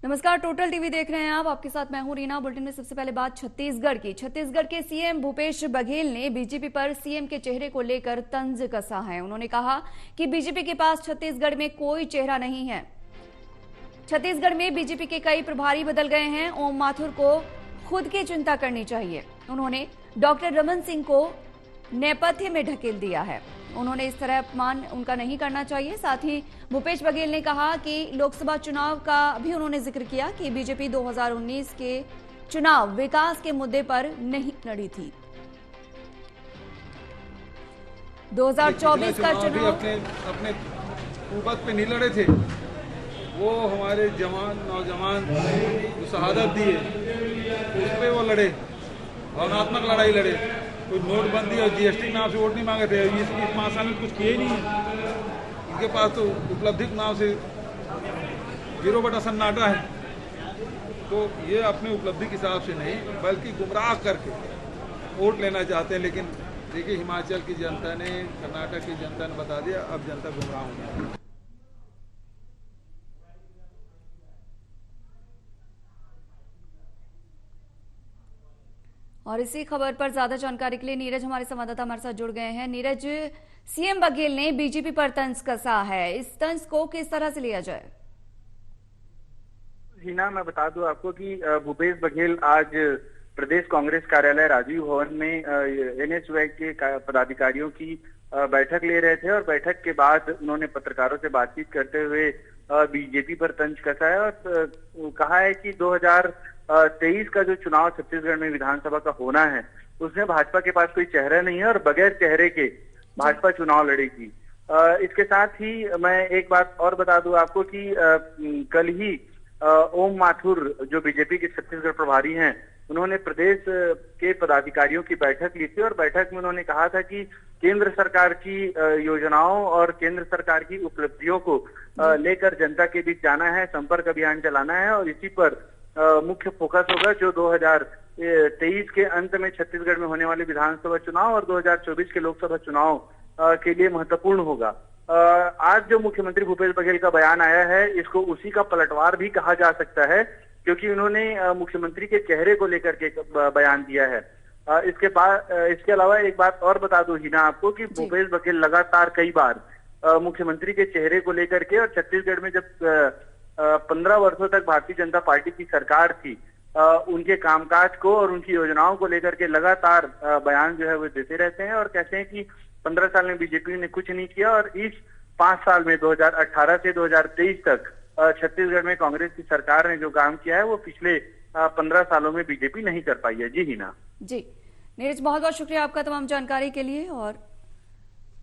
नमस्कार, total TV देख रहे हैं आप। आपके साथ मैं हूं रीना। बुलेटिन में सबसे पहले बात छत्तीसगढ़ की। छत्तीसगढ़ के सीएम भूपेश बघेल ने बीजेपी पर सीएम के चेहरे को लेकर तंज कसा है। उन्होंने कहा कि बीजेपी के पास छत्तीसगढ़ में कोई चेहरा नहीं है। छत्तीसगढ़ में बीजेपी के कई प्रभारी बदल गए हैं। ओम माथुर को खुद की चिंता करनी चाहिए। उन्होंने डॉक्टर रमन सिंह को नेपथ्य में ढकेल दिया है। उन्होंने इस तरह अपमान उनका नहीं करना चाहिए। साथ ही भूपेश बघेल ने कहा कि लोकसभा चुनाव का भी उन्होंने जिक्र किया कि बीजेपी 2019 के चुनाव विकास के मुद्दे पर नहीं लड़ी थी। 2024 का चुनाव अपने कुबत पे नहीं लड़े थे। वो हमारे जवान नौजवान जो शहादत दिए उस पे वो लड़े, भावनात्मक लड़ाई लड़े। कोई नोटबंदी और जीएसटी नाम से वोट नहीं मांगे थे। इस 5 साल में कुछ किए ही नहीं है। इनके पास तो उपलब्धि के नाम से 0 सन्नाटा है। तो ये अपने उपलब्धि के हिसाब से नहीं बल्कि गुमराह करके वोट लेना चाहते हैं। लेकिन देखिए, हिमाचल की जनता ने, कर्नाटक की जनता ने बता दिया, अब जनता गुमराह हो गई। और इसी खबर पर ज्यादा जानकारी के लिए नीरज हमारे संवाददाता हमारे साथ जुड़ गए हैं। नीरज, सीएम बघेल ने बीजेपी पर तंज कसा है। इस तंज को किस तरह से लिया जाए? हिना, मैं बता दूं आपको कि भूपेश बघेल आज प्रदेश कांग्रेस कार्यालय राजीव भवन में एनएसयूआई के पदाधिकारियों की बैठक ले रहे थे और बैठक के बाद उन्होंने पत्रकारों से बातचीत करते हुए बीजेपी पर तंज कसा है और कहा है कि 2023 का जो चुनाव छत्तीसगढ़ में विधानसभा का होना है उसमें भाजपा के पास कोई चेहरा नहीं है और बगैर चेहरे के भाजपा चुनाव लड़ेगी। इसके साथ ही मैं एक बात और बता दूं आपको कि कल ही ओम माथुर जो बीजेपी के छत्तीसगढ़ प्रभारी हैं, उन्होंने प्रदेश के पदाधिकारियों की बैठक ली थी और बैठक में उन्होंने कहा था कि केंद्र सरकार की योजनाओं और केंद्र सरकार की उपलब्धियों को लेकर जनता के बीच जाना है, संपर्क अभियान चलाना है और इसी पर मुख्य फोकस होगा जो 2023 के अंत में छत्तीसगढ़ में होने वाले विधानसभा चुनाव और 2024 के लोकसभा चुनाव के लिए महत्वपूर्ण होगा। आज जो मुख्यमंत्री भूपेश बघेल का बयान आया है, इसको उसी का पलटवार भी कहा जा सकता है, क्योंकि उन्होंने मुख्यमंत्री के चेहरे को लेकर के बयान दिया है। इसके अलावा एक बात और बता दूं हिना आपको कि भूपेश बघेल लगातार कई बार मुख्यमंत्री के चेहरे को लेकर के और छत्तीसगढ़ में जब 15 वर्षों तक भारतीय जनता पार्टी की सरकार थी, उनके कामकाज को और उनकी योजनाओं को लेकर के लगातार बयान जो है वो देते रहते हैं और कहते हैं कि 15 साल में बीजेपी ने कुछ नहीं किया और इस 5 साल में 2018 से 2023 तक छत्तीसगढ़ में कांग्रेस की सरकार ने जो काम किया है वो पिछले 15 सालों में बीजेपी नहीं कर पाई है। जी हिना। जी नीरज, बहुत बहुत शुक्रिया आपका तमाम जानकारी के लिए। और